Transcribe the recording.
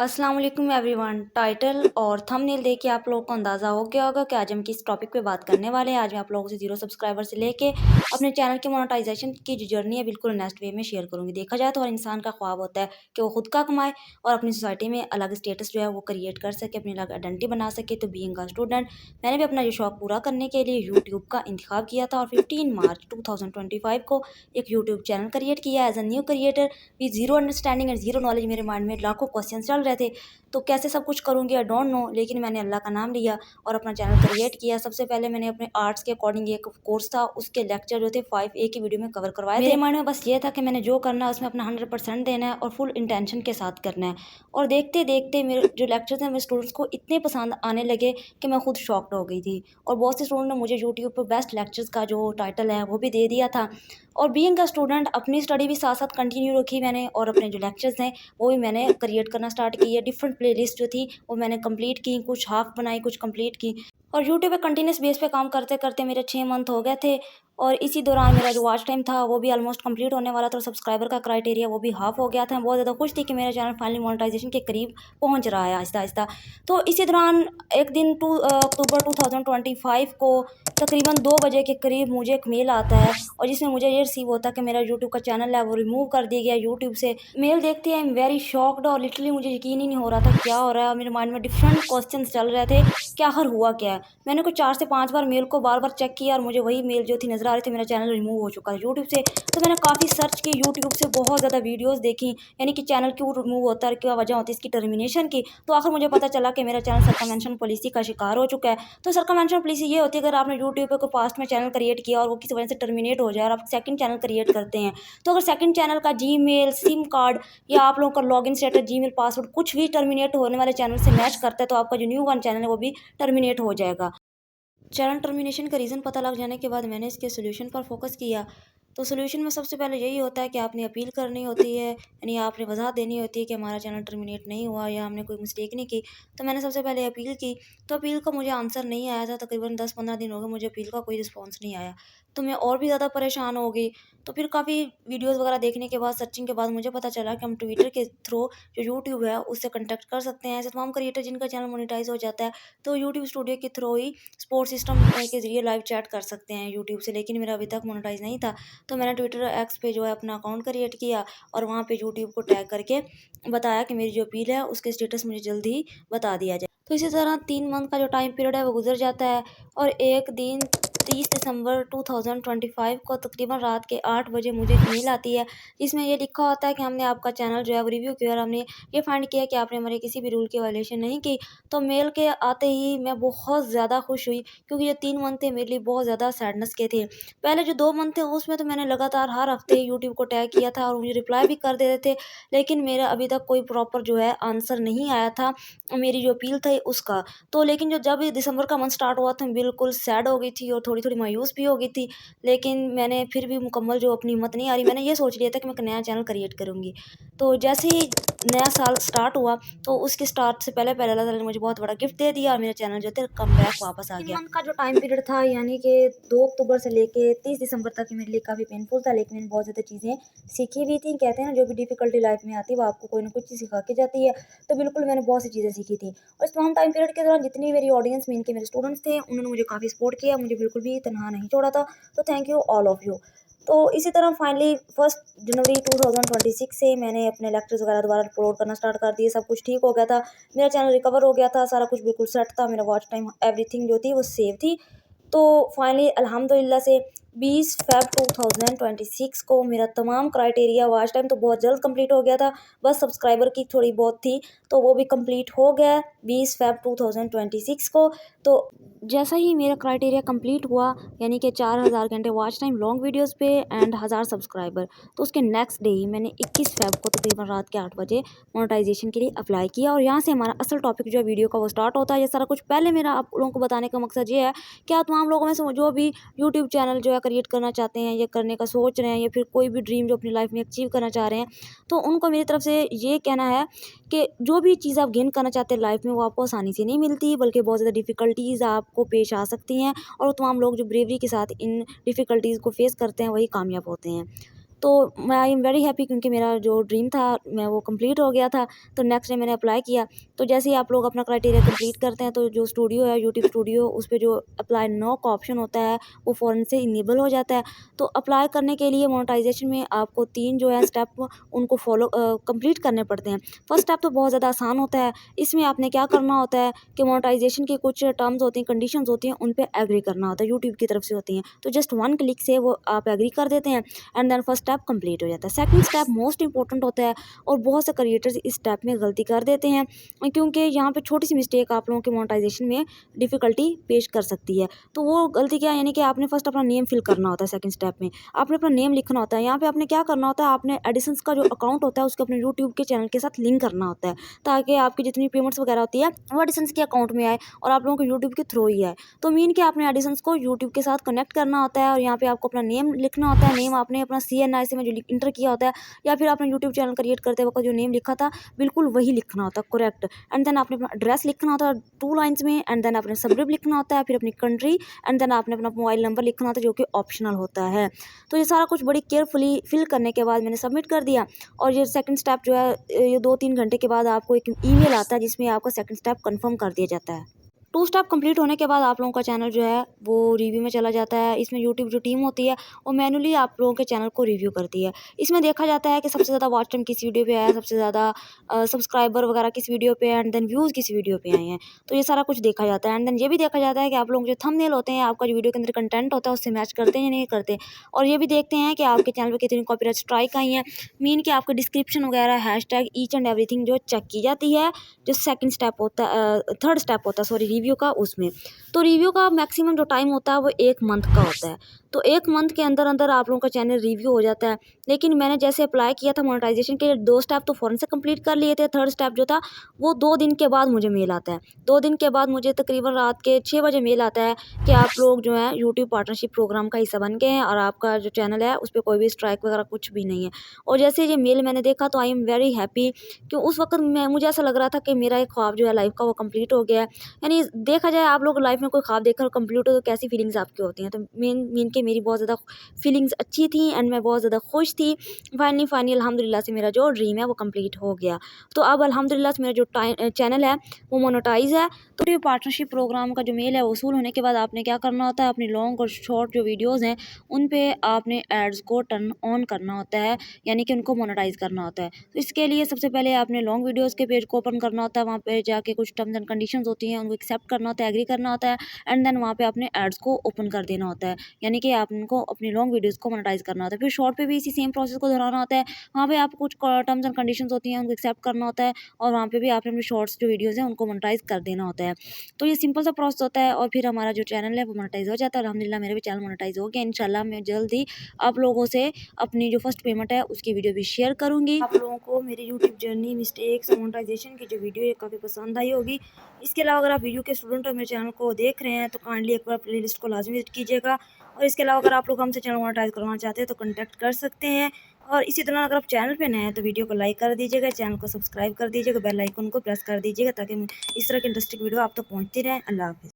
अस्सलाम वालेकुम everyone. Title और थंबनेल देख के आप लोगों को अंदाज़ा हो गया होगा कि आज हम किस टॉपिक पे बात करने वाले हैं। आज मैं आप लोगों से ज़ीरो सब्सक्राइबर से लेके अपने चैनल की मोनेटाइजेशन की जो जर्नी है बिल्कुल नेक्स्ट वे में शेयर करूँगी। देखा जाए तो हर इंसान का ख्वाब होता है कि वो खुद का कमाए और अपनी सोसाइटी में अलग स्टेटस जो है वो क्रिएट कर सके, अपनी अलग आइडेंटिटी बना सके। तो बीइंग अ स्टूडेंट मैंने भी अपना ये शौक पूरा करने के लिए यूट्यूब का इंतखाब किया था और 15 मार्च 2025 को एक यूट्यूब चैनल क्रिएट किया as a new creator with zero understanding and zero knowledge. मेरे माइंड में लाखों क्वेश्चन चल रहे थे, तो कैसे सब कुछ करूँगी आई डोंट नो, लेकिन मैंने अल्लाह का नाम लिया और अपना चैनल क्रिएट किया। सबसे पहले मैंने अपने आर्ट्स के अकॉर्डिंग एक कोर्स था, उसके लेक्चर जो थे 5A की वीडियो में कवर करवाए थे। मेरे माइंड में बस ये था कि मैंने जो करना है उसमें अपना 100% देना है और फुल इंटेंशन के साथ करना है। और देखते देखते मेरे जो लेक्चर थे मेरे स्टूडेंट्स को इतने पसंद आने लगे कि मैं खुद शॉक्ड हो गई थी। और बहुत से स्टूडेंट ने मुझे यूट्यूब पर बेस्ट लेक्चर्स का जो टाइटल है वो भी दे दिया था। और बीइंग अ स्टूडेंट अपनी स्टडी भी साथ साथ कंटिन्यू रखी मैंने और अपने जो लेक्चर्स हैं वो भी मैंने क्रिएट करना स्टार्ट किया। डिफरेंट प्लेलिस्ट जो थी वो मैंने कंप्लीट की, कुछ हाफ बनाई, कुछ कंप्लीट की। और यूट्यूब पे कंटिन्यूस बेस पे काम करते करते मेरे 6 मंथ हो गए थे। और इसी दौरान मेरा जो वॉच टाइम था वो भी ऑलमोस्ट कंप्लीट होने वाला था और सब्सक्राइबर का क्राइटेरिया वो भी हाफ हो गया था। मैं बहुत ज़्यादा खुश थी कि मेरा चैनल फाइनली मोनेटाइजेशन के करीब पहुंच रहा है आहिस्ता आहिस्ता। तो इसी दौरान एक दिन अक्टूबर 2025 को तकरीबन 2 बजे के करीब मुझे एक मेल आता है और जिसमें मुझे ये रिसीव होता है कि मेरा यूट्यूब का चैनल है वो रिमूव कर दिया गया यूट्यूब से। मेल देखते ही आई एम वेरी शॉक्ड और लिटरली मुझे यकीन ही नहीं हो रहा था क्या हो रहा है। मेरे माइंड में डिफरेंट क्वेश्चंस चल रहे थे कि आखिर हुआ क्या है। मैंने कुछ 4 से 5 बार मेल को बार बार चेक किया और मुझे वही मेल जो थी नज़र आ रही थी, मेरा चैनल रिमूव हो चुका है यूट्यूब से। तो मैंने काफ़ी सर्च की यूट्यूब से, बहुत ज़्यादा वीडियोज़ देखी, यानी कि चैनल क्यों रिमूव होता है, क्या वजह होती है इसकी टर्मिनेशन की। तो आखिर मुझे पता चला कि मेरा चैनल सर्कमवेंशन पॉलिसी का शिकार हो चुका है। तो सर्कमवेंशन पॉलिसी ये होती है अगर आपने यूट्यूब पे कोई पास्ट में चैनल क्रिएट किया और वो किसी वजह से टर्मिनेट हो जाए और आप सेकंड चैनल क्रिएट करते हैं, तो अगर सेकंड चैनल का जीमेल, सिम कार्ड या आप लोगों का लॉगिन स्टेटस, जीमेल पासवर्ड कुछ भी टर्मिनेट होने वाले चैनल से मैच करता है तो आपका जो न्यू वन चैनल है वो भी टर्मिनेट हो जाएगा। चैनल टर्मिनेशन का रीज़न पता लग जाने के बाद मैंने इसके सॉल्यूशन पर फोकस किया। तो सॉल्यूशन में सबसे पहले यही होता है कि आपने अपील करनी होती है, यानी आपने वजाहत देनी होती है कि हमारा चैनल टर्मिनेट नहीं हुआ या हमने कोई मिस्टेक नहीं की। तो मैंने सबसे पहले अपील की, तो अपील का मुझे आंसर नहीं आया था। तकरीबन 10-15 दिन हो गए मुझे अपील का कोई रिस्पॉन्स नहीं आया। तो मैं और भी ज़्यादा परेशान हो गई। तो फिर काफ़ी वीडियोज़ वगैरह देखने के बाद, सर्चिंग के बाद मुझे पता चला कि हम ट्विटर के थ्रू जो यूट्यूब है उससे कॉन्टैक्ट कर सकते हैं। ऐसे तमाम क्रिएटर जिनका चैनल मोनेटाइज हो जाता है तो यूट्यूब स्टूडियो के थ्रू ही सपोर्ट सिस्टम के ज़रिए लाइव चैट कर सकते हैं यूट्यूब से। लेकिन मेरा अभी तक मोनेटाइज नहीं था। तो मैंने ट्विटर एक्स पे जो है अपना अकाउंट क्रिएट किया और वहाँ पे यूट्यूब को टैग करके बताया कि मेरी जो अपील है उसके स्टेटस मुझे जल्द ही बता दिया जाए। तो इसी तरह 3 मंथ का जो टाइम पीरियड है वो गुजर जाता है और एक दिन 30 दिसंबर 2025 को तकरीबन रात के 8 बजे मुझे एक मेल आती है जिसमें ये लिखा होता है कि हमने आपका चैनल जो है वो रिव्यू किया और हमने ये फाइंड किया कि आपने हमारे किसी भी रूल की वायलेशन नहीं की। तो मेल के आते ही मैं बहुत ज़्यादा खुश हुई क्योंकि ये 3 मंथ थे मेरे लिए बहुत ज़्यादा सैडनेस के थे। पहले जो 2 मंथ थे उसमें तो मैंने लगातार हर हफ्ते यूट्यूब को टैग किया था और मुझे रिप्लाई भी कर देते थे, लेकिन मेरा अभी तक कोई प्रॉपर जो है आंसर नहीं आया था मेरी जो अपील थी उसका। तो लेकिन जब ये दिसंबर का मंथ स्टार्ट हुआ तो मैं बिल्कुल सैड हो गई थी और थोड़ी थोड़ी मायूस भी हो गई थी। लेकिन मैंने फिर भी मुकम्मल जो अपनी हिम्मत नहीं आ रही, मैंने ये सोच लिया था कि मैं एक नया चैनल क्रिएट करूँगी। तो जैसे ही नया साल स्टार्ट हुआ तो उसके स्टार्ट से पहले पहले अल्लाह ताला ने मुझे बहुत बड़ा गिफ्ट दे दिया और मेरा चैनल जो थे कम बैक वापस आ गया। 3 मंथ का जो टाइम पीरियड था, यानी कि 2 अक्टूबर से लेके 30 दिसंबर तक मेरे लिए काफ़ी पेनफुल था, लेकिन मैंने बहुत ज़्यादा चीज़ें सीखी भी थी। कहते हैं ना जो भी डिफ़िकल्टी लाइफ में आती है वो आपको कोई ना कुछ चीज़ सिखा के जाती है। तो बिल्कुल मैंने बहुत सी चीज़ें सीखी थी और इस तमाम टाइम पीरियड के दौरान जितनी मेरी ऑडियंस में इनके मेरे स्टूडेंट्स थे उन्होंने मुझे काफ़ी सपोर्ट किया, मुझे बिल्कुल भी तनहा नहीं छोड़ा था। तो thank you all of you. तो इसी तरह फाइनली 1 जनवरी 2026 से मैंने अपने लेक्चर्स वगैरह दोबारा अपलोड करना स्टार्ट कर दिए। सब कुछ ठीक हो गया था, मेरा चैनल रिकवर हो गया था, सारा कुछ बिल्कुल सेट था, मेरा वॉच टाइम एवरीथिंग जो थी वो सेव थी। तो फाइनली अल्हम्दुलिल्लाह से 20 फ़रवरी 2026 को मेरा तमाम क्राइटेरिया, वॉच टाइम तो बहुत जल्द कंप्लीट हो गया था, बस सब्सक्राइबर की थोड़ी बहुत थी तो वो भी कंप्लीट हो गया 20 फ़रवरी 2026 को। तो जैसा ही मेरा क्राइटेरिया कंप्लीट हुआ, यानी कि 4000 घंटे वॉच टाइम लॉन्ग वीडियोस पे एंड 1000 सब्सक्राइबर, तो उसके नेक्स्ट डे ही मैंने 21 फ़रवरी को तकरीबन रात के 8 बजे मोनेटाइजेशन के लिए अप्लाई किया। और यहाँ से हमारा असल टॉपिक जो है वीडियो का वो स्टार्ट होता है। ये सारा कुछ पहले मेरा आप लोगों को बताने का मकसद ये है कि आप तमाम लोगों में से जो भी यूट्यूब चैनल जो है क्रिएट करना चाहते हैं या करने का सोच रहे हैं या फिर कोई भी ड्रीम जो अपनी लाइफ में अचीव करना चाह रहे हैं, तो उनको मेरी तरफ से ये कहना है कि जो भी चीज़ आप गेन करना चाहते हैं लाइफ में वो आपको आसानी से नहीं मिलती, बल्कि बहुत ज़्यादा डिफ़िकल्टीज़ आपको पेश आ सकती हैं और वो तमाम लोग जो ब्रेवरी के साथ इन डिफ़िकल्टीज़ को फेस करते हैं वही कामयाब होते हैं। तो मैं आई एम वेरी हैप्पी क्योंकि मेरा जो ड्रीम था मैं वो कंप्लीट हो गया था। तो नेक्स्ट डे मैंने अप्लाई किया। तो जैसे ही आप लोग अपना क्राइटेरिया कंप्लीट करते हैं तो जो स्टूडियो है यूट्यूब स्टूडियो उस पे जो अप्लाई नाउ का ऑप्शन होता है वो फ़ौरन से इनेबल हो जाता है। तो अप्लाई करने के लिए मोनेटाइजेशन में आपको 3 जो है स्टेप उनको फॉलो कंप्लीट करने पड़ते हैं। फर्स्ट स्टेप तो बहुत ज़्यादा आसान होता है। इसमें आपने क्या करना होता है कि मोनेटाइजेशन की कुछ टर्म्स होती हैं, कंडीशंस होती हैं, उन पे एग्री करना होता है, यूट्यूब की तरफ से होती हैं। तो जस्ट 1 क्लिक से वो आप एग्री कर देते हैं and then first step complete हो जाता है। सेकंड स्टेप मोस्ट इंपॉर्टेंट होता है और बहुत से क्रिएटर्स इस स्टेप में गलती कर देते हैं क्योंकि यहाँ पे छोटी सी मिस्टेक आप लोगों के मोनेटाइजेशन में डिफ़िकल्टी पेश कर सकती है। तो वो गलती क्या है, यानी कि आपने फर्स्ट अपना नेम फिल करना होता है। सेकंड स्टेप में आपने अपना नेम लिखना होता है। यहाँ पे आपने क्या करना होता है, आपने एडिसंस का जो अकाउंट होता है उसको अपने यूट्यूब के चैनल के साथ लिंक करना होता है ताकि आपकी जितनी पेमेंट्स वगैरह होती है वो एडिसंस के अकाउंट में आए और आप लोगों को यूट्यूब के थ्रू ही आए। तो मीन कि आपने एडिसंस को यूट्यूब के साथ कनेक्ट करना होता है और यहाँ पे आपको अपना नेम लिखना होता है। नेम आपने अपना CNI से में जो इंटर किया होता है या फिर आपने यूट्यूब चैनल क्रिएट करते वक्त जो नेम लिखा था बिल्कुल वही लिखना होता है, करेक्ट। एंड देन आपने अपना एड्रेस लिखना होता है 2 लाइन्स में एंड देन आपने सबग्रुप लिखना होता है, फिर अपनी कंट्री एंड देन आपने अपना मोबाइल नंबर लिखना होता है जो कि ऑप्शनल होता है। तो ये सारा कुछ बड़ी केयरफुली फिल करने के बाद मैंने सबमिट कर दिया और ये सेकंड स्टेप जो है ये 2-3 घंटे के बाद आपको एक ईमेल आता है जिसमें आपका सेकंड स्टेप कंफर्म कर दिया जाता है। 2 स्टेप कंप्लीट होने के बाद आप लोगों का चैनल जो है वो रिव्यू में चला जाता है। इसमें यूट्यूब जो टीम होती है वो मैन्युअली आप लोगों के चैनल को रिव्यू करती है। इसमें देखा जाता है कि सबसे ज़्यादा वॉच टाइम किस वीडियो पे आया है, सबसे ज़्यादा सब्सक्राइबर वगैरह किस वीडियो पे एंड देन व्यूज़ किस वीडियो पे आए हैं। तो ये सारा कुछ देखा जाता है एंड देन ये भी देखा जाता है कि आप लोग जो थंबनेल होते हैं, आपका जो वीडियो के अंदर कंटेंट होता है उससे मैच करते हैं या नहीं करते। और ये भी देखते हैं कि आपके चैनल पे कितनी कॉपीराइट स्ट्राइक आई हैं। मीन कि आपके डिस्क्रिप्शन वगैरह हैशटैग ईच एंड एवरीथिंग जो चेक की जाती है। जो सेकंड स्टेप होता थर्ड स्टेप होता है सॉरी रिव्यू का उसमें। तो रिव्यू का मैक्सिमम जो टाइम होता है वो 1 मंथ का होता है। तो 1 मंथ के अंदर अंदर आप लोगों का चैनल रिव्यू हो जाता है। लेकिन मैंने जैसे अप्लाई किया था मोनेटाइजेशन के 2 स्टेप तो फ़ौरन से कंप्लीट कर लिए थे। थर्ड स्टेप जो था वो 2 दिन के बाद मुझे मेल आता है। 2 दिन के बाद मुझे तकरीबन रात के 6 बजे मेल आता है कि आप लोग जो है यूट्यूब पार्टनरशिप प्रोग्राम का हिस्सा बन गए हैं और आपका जो चैनल है उस पे कोई भी स्ट्राइक वगैरह कुछ भी नहीं है। और जैसे ये मेल मैंने देखा तो आई एम वेरी हैप्पी कि उस वक़्त मैं मुझे ऐसा लग रहा था कि मेरा एक ख्वाब जो है लाइफ़ का वो कंप्लीट हो गया है। यानी देखा जाए आप लोग लाइफ में कोई ख्वाब देखकर कंप्लीट हो तो कैसी फीलिंग्स आपकी होती हैं। तो मेन मेन के मेरी बहुत ज़्यादा फीलिंग्स अच्छी थी एंड मैं बहुत ज़्यादा खुश थी। फाइनली अल्हम्दुलिल्लाह से मेरा जो ड्रीम है वो कंप्लीट हो गया। तो अब अल्हम्दुलिल्लाह से मेरा जो चैनल है वो मोनेटाइज है। तो ये पार्टनरशिप प्रोग्राम का जो मेल है वसूल होने के बाद आपने क्या करना होता है, अपनी लॉन्ग और शॉर्ट जो वीडियोज़ हैं उन पे आपने एड्स को टर्न ऑन करना होता है, यानी कि उनको मोनेटाइज करना होता है। तो इसके लिए सबसे पहले आपने लॉन्ग वीडियोज़ के पेज को ओपन करना होता है। वहाँ पे जाके कुछ टर्म्स एंड कंडीशंस होती हैं उनको एक्सेप्ट करना होता है, एग्री करना होता है एंड देन वहाँ पे आपने एड्स को ओपन कर देना होता है, यानी कि आप उनको अपनी लॉन्ग वीडियोज़ को मोनेटाइज करना होता है। फिर शॉर्ट पे भी इसी सेम प्रोसेस को दोहराना होता है। वहाँ पे आपको कुछ टर्म्स एंड कंडीशंस होती हैं उनको एक्सेप्ट करना होता है और वहाँ पे भी आपने अपने शॉर्ट्स जो वीडियोज़ हैं उनको मोनेटाइज कर देना होता है। तो ये सिंपल सा प्रोसेस होता है और फिर हमारा जो चैनल है वो मोनेटाइज हो जाता है। अल्हम्दुलिल्लाह मेरा भी चैनल मोनेटाइज हो गया। इंशाल्लाह मैं जल्द ही आप लोगों से अपनी जो फर्स्ट पेमेंट है उसकी वीडियो भी शेयर करूँगी। आप लोगों को मेरी यूट्यूब जर्नी, मिस्टेक्स, मोनेटाइजेशन की जो वीडियो है काफ़ी पसंद आई होगी। इसके अलावा अगर आप वीडियो के स्टूडेंट और मेरे चैनल को देख रहे हैं तो काइंडली एक बार प्लेलिस्ट को लाजमी विजिट कीजिएगा। और इसके अलावा अगर आप लोग हमसे चैनल मोनेटाइज करवाना चाहते हैं तो कॉन्टैक्ट कर सकते हैं। और इसी तरह अगर आप चैनल पे नए हैं तो वीडियो को लाइक कर दीजिएगा, चैनल को सब्सक्राइब कर दीजिएगा, बेल आइकन को प्रेस कर दीजिएगा ताकि इस तरह की इंटरेस्टिंग वीडियो आप तक पहुँचती रहें। अल्लाह हाफ़िज़।